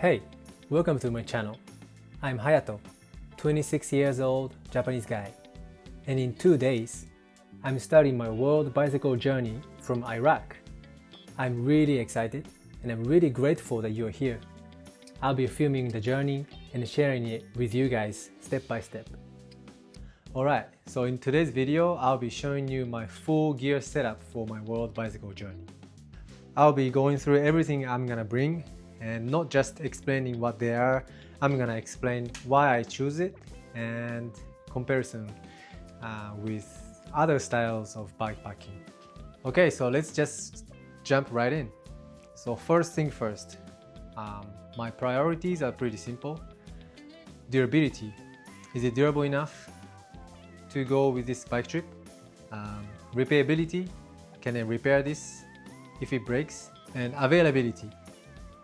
Hey, welcome to my channel. I'm Hayato, 26 years old Japanese guy. And in 2 days, I'm starting my world bicycle journey from Iraq. I'm really excited and I'm really grateful that you're here. I'll be filming the journey and sharing it with you guys step by step. Alright, so in today's video, I'll be showing you my full gear setup for my world bicycle journey. I'll be going through everything I'm gonna bring and not just explaining what they are. I'm gonna explain why I choose it and comparison with other styles of bikepacking. Okay, so let's just jump right in. So first thing first, my priorities are pretty simple. Durability. Is it durable enough to go with this bike trip? Repairability. Can I repair this if it breaks? And availability.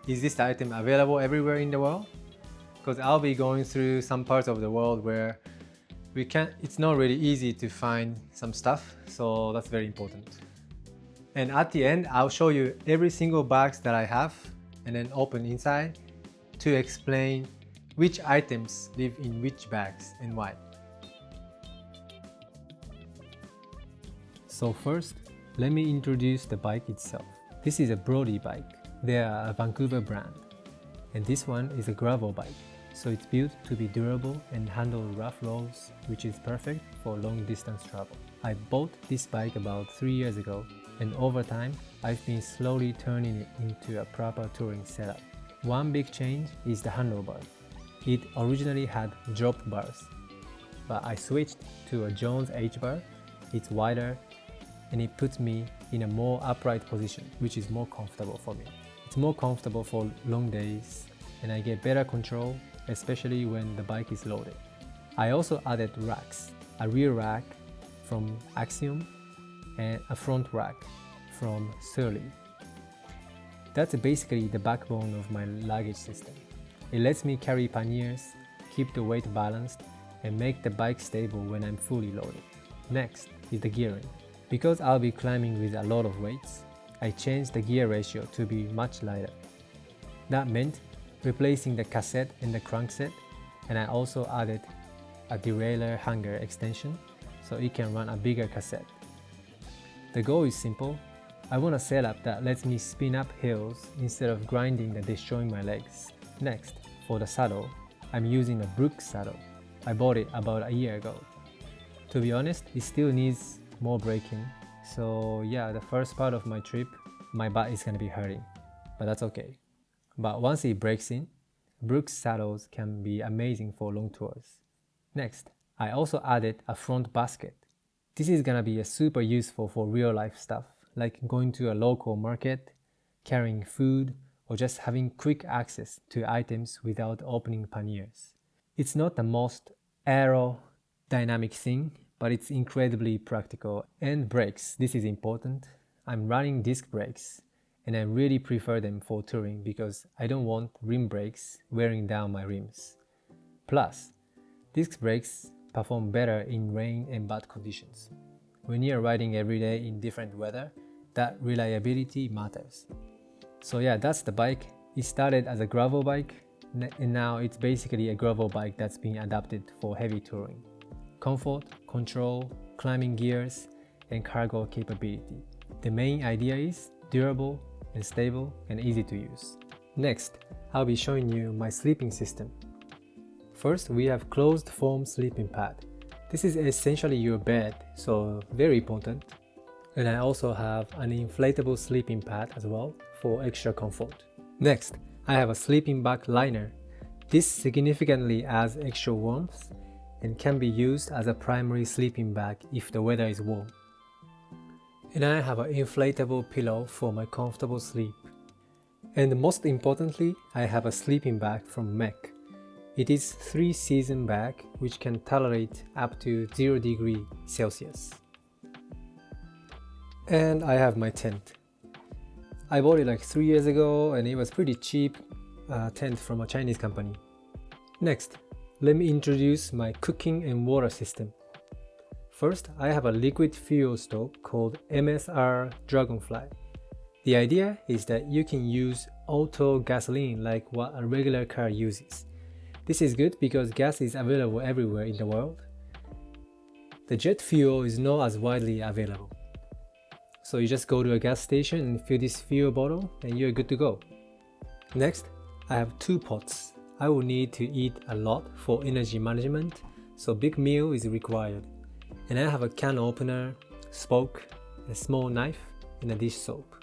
Is this item available everywhere in the world? Because I'll be going through some parts of the world where it's not really easy to find some stuff, so that's very important. And at the end, I'll show you every single box that I have and then open inside to explain which items live in which bags and why. So first, let me introduce the bike itself. This is a Brody bike. They are a Vancouver brand. And this one is a gravel bike. So it's built to be durable and handle rough roads, which is perfect for long distance travel. I bought this bike about 3 years ago, and over time, I've been slowly turning it into a proper touring setup. One big change is the handlebar. It originally had drop bars, but I switched to a Jones H-bar. It's wider, and it puts me in a more upright position, which is more comfortable for me. It's more comfortable for long days, and I get better control, especially when the bike is loaded. I also added racks, a rear rack from Axiom and a front rack from Surly. That's basically the backbone of my luggage system. It lets me carry panniers, keep the weight balanced, and make the bike stable when I'm fully loaded. Next is the gearing. Because I'll be climbing with a lot of weights, I changed the gear ratio to be much lighter. That meant replacing the cassette and the crankset, and I also added a derailleur hanger extension so it can run a bigger cassette. The goal is simple. I want a setup that lets me spin up hills instead of grinding and destroying my legs. Next, for the saddle, I'm using a Brooks saddle. I bought it about a year ago. To be honest, it still needs more braking. So yeah, the first part of my trip, my butt is gonna be hurting, but that's okay. But once it breaks in, Brooks saddles can be amazing for long tours. Next, I also added a front basket. This is gonna be super useful for real life stuff, like going to a local market, carrying food, or just having quick access to items without opening panniers. It's not the most aerodynamic thing, but it's incredibly practical. And brakes, this is important. I'm running disc brakes, and I really prefer them for touring because I don't want rim brakes wearing down my rims. Plus, disc brakes perform better in rain and bad conditions. When you're riding every day in different weather, that reliability matters. So yeah, that's the bike. It started as a gravel bike, and now it's basically a gravel bike that's being adapted for heavy touring. Comfort, control, climbing gears, and cargo capability. The main idea is durable and stable and easy to use. Next, I'll be showing you my sleeping system. First, we have closed foam sleeping pad. This is essentially your bed, so very important. And I also have an inflatable sleeping pad as well for extra comfort. Next, I have a sleeping bag liner. This significantly adds extra warmth and can be used as a primary sleeping bag if the weather is warm. And I have an inflatable pillow for my comfortable sleep. And most importantly, I have a sleeping bag from Mech. It is 3-season bag which can tolerate up to 0 degrees Celsius. And I have my tent. I bought it like 3 years ago and it was pretty cheap tent from a Chinese company. Next, let me introduce my cooking and water system. First, I have a liquid fuel stove called MSR Dragonfly. The idea is that you can use auto gasoline like what a regular car uses. This is good because gas is available everywhere in the world. The jet fuel is not as widely available. So you just go to a gas station and fill this fuel bottle and you're good to go. Next, I have 2 pots. I will need to eat a lot for energy management, so big meal is required. And I have a can opener, spoke, a small knife, and a dish soap.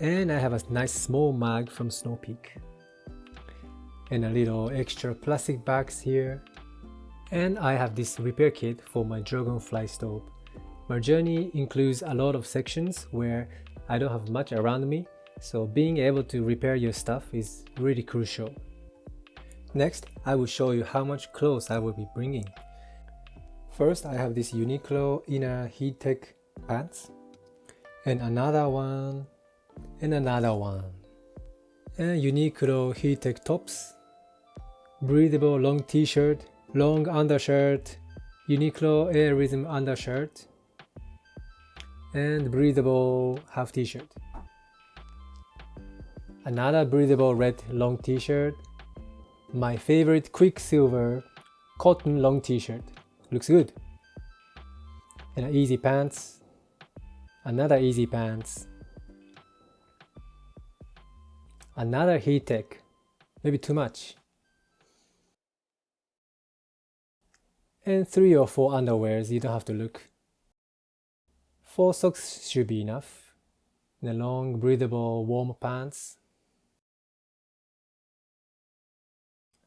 And I have a nice small mug from Snow Peak. And a little extra plastic bags here. And I have this repair kit for my Dragonfly stove. My journey includes a lot of sections where I don't have much around me, so being able to repair your stuff is really crucial. Next, I will show you how much clothes I will be bringing. First, I have this Uniqlo inner heat tech pants, and another one, and another one, and Uniqlo heat tech tops, breathable long t-shirt, long undershirt, Uniqlo Air Rhythm undershirt, and breathable half t-shirt. Another breathable red long t-shirt, my favorite Quicksilver cotton long t-shirt, looks good. And easy pants, another easy pants, another heat tech, maybe too much, and 3 or 4 underwears, you don't have to look. 4 socks should be enough, and a long breathable warm pants,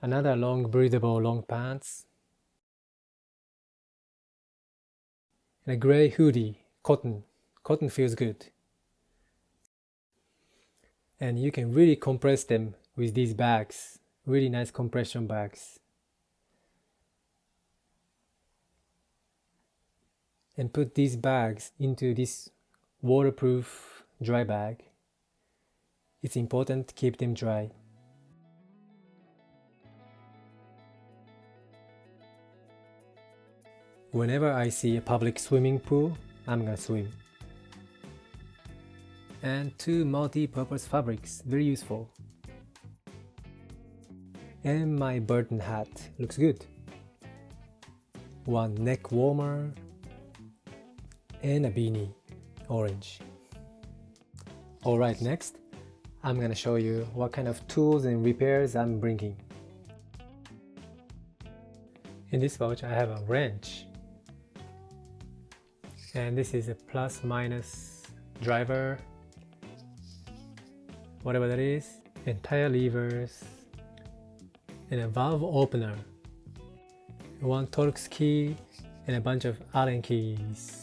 another long breathable long pants, and a gray hoodie, cotton feels good. And you can really compress them with these bags, really nice compression bags. And put these bags into this waterproof dry bag. It's important to keep them dry. Whenever I see a public swimming pool, I'm gonna swim. And 2 multi-purpose fabrics, very useful. And my Burton hat, looks good. 1 neck warmer, and a beanie, orange. Alright, next, I'm gonna show you what kind of tools and repairs I'm bringing. In this pouch I have a wrench. And this is a plus minus driver, whatever that is, and tire levers, and a valve opener, 1 Torx key, and a bunch of Allen keys.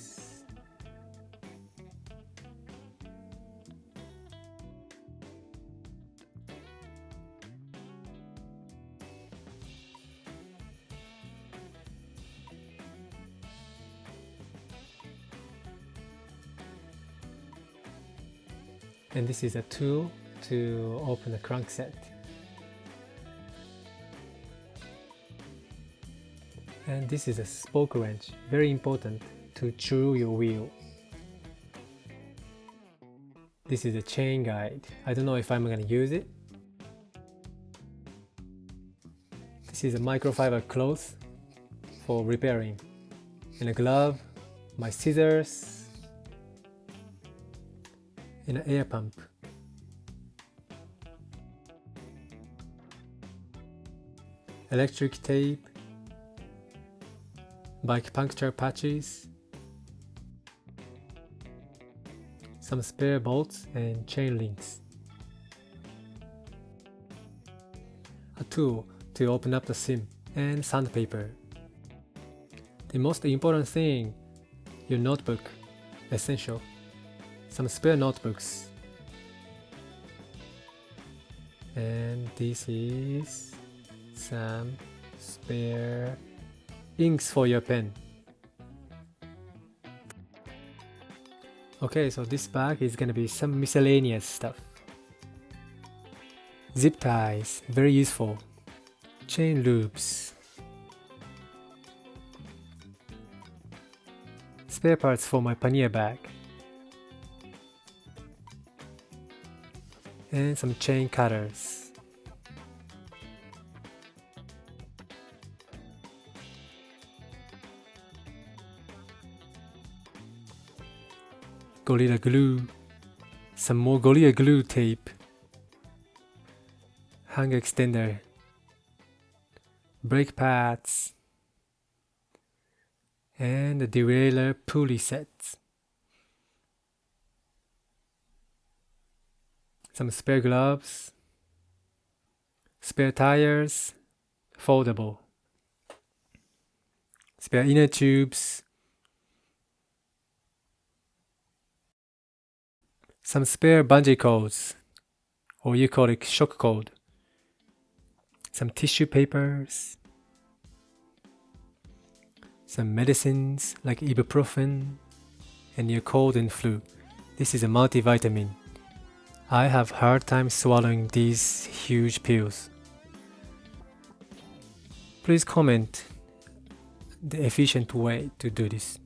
And this is a tool to open the crankset. And this is a spoke wrench, very important to true your wheel. This is a chain guide. I don't know if I'm gonna use it. This is a microfiber cloth for repairing. And a glove, my scissors, and an air pump. Electric tape, bike puncture patches, some spare bolts and chain links. A tool to open up the sim, and sandpaper. The most important thing, your notebook, essential. Some spare notebooks. And this is some spare inks for your pen. Okay, so this bag is gonna be some miscellaneous stuff. Zip ties, very useful. Chain loops. Spare parts for my pannier bag. and some chain cutters. Gorilla glue, some more Gorilla glue tape, hang extender, brake pads, and the derailleur pulley sets. Some spare gloves, spare tires, foldable, spare inner tubes, some spare bungee cords, or you call it shock cord, some tissue papers, some medicines like ibuprofen and your cold and flu. This is a multivitamin. I have hard time swallowing these huge pills. Please comment the efficient way to do this.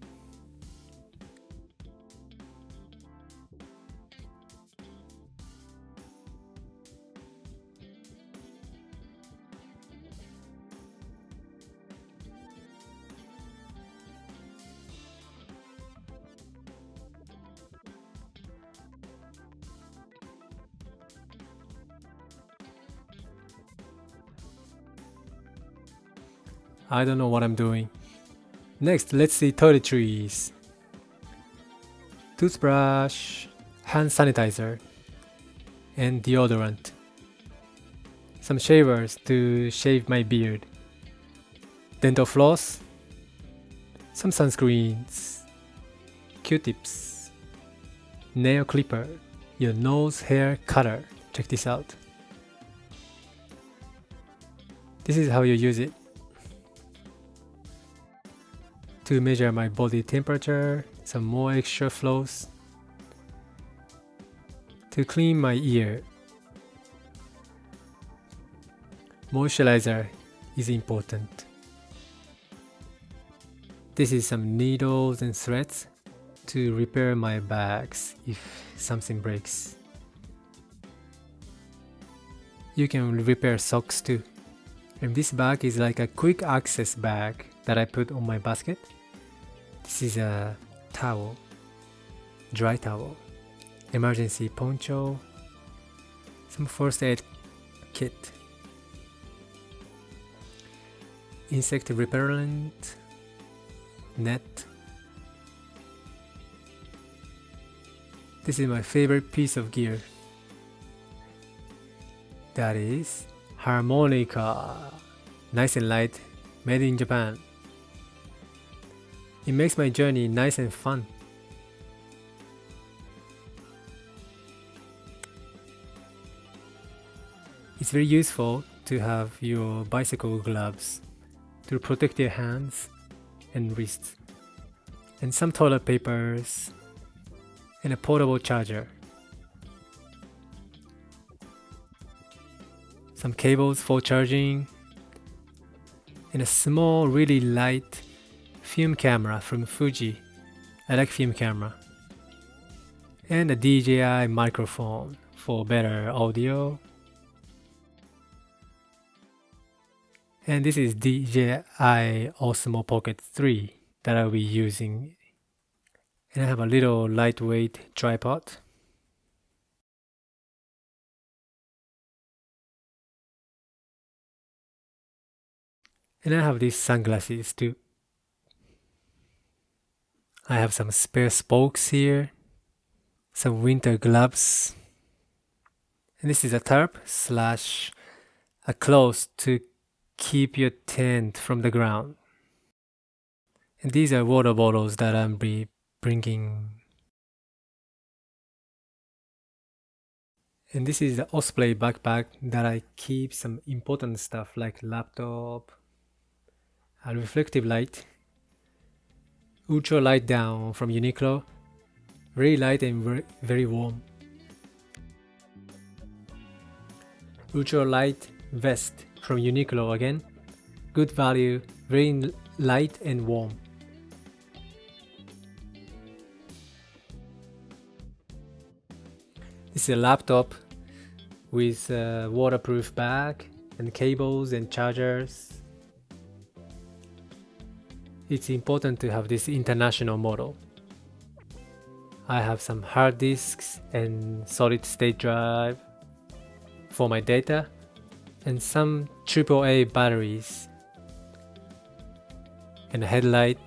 I don't know what I'm doing. Next, let's see toiletries. Toothbrush, hand sanitizer, and deodorant. Some shavers to shave my beard. Dental floss, some sunscreens, Q-tips, nail clipper, your nose hair cutter. Check this out. This is how you use it. To measure my body temperature, some more extra floss. To clean my ear. Moisturizer is important. This is some needles and threads to repair my bags if something breaks. You can repair socks too. And this bag is like a quick access bag that I put on my basket. This is a towel, dry towel, emergency poncho, some first aid kit, insect repellent, net. This is my favorite piece of gear. That is harmonica, nice and light, made in Japan. It makes my journey nice and fun. It's very useful to have your bicycle gloves to protect your hands and wrists, and some toilet papers, and a portable charger. Some cables for charging, and a small, really light film camera from Fuji. I like film camera. And a DJI microphone for better audio. And this is DJI Osmo Pocket 3 that I'll be using. And I have a little lightweight tripod. And I have these sunglasses too. I have some spare spokes here, some winter gloves, and this is a tarp slash a cloth to keep your tent from the ground. And these are water bottles that I'm bringing. And this is the Osprey backpack that I keep some important stuff like laptop, a reflective light, ultra light down from Uniqlo, very light and very warm. Ultra light vest from Uniqlo again, good value, very light and warm. This is a laptop with a waterproof bag and cables and chargers. It's important to have this international model. I have some hard disks and solid state drive for my data and some AAA batteries and a headlight,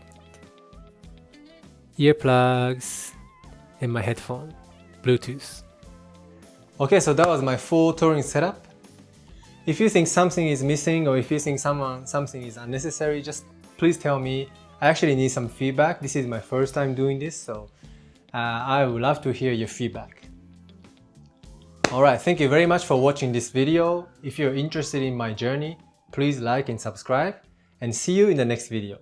earplugs, and my headphone, Bluetooth. Okay, so that was my full touring setup. If you think something is missing or if you think something is unnecessary, just please tell me. I actually need some feedback. This is my first time doing this, so I would love to hear your feedback. Alright, thank you very much for watching this video. If you're interested in my journey, please like and subscribe, and see you in the next video.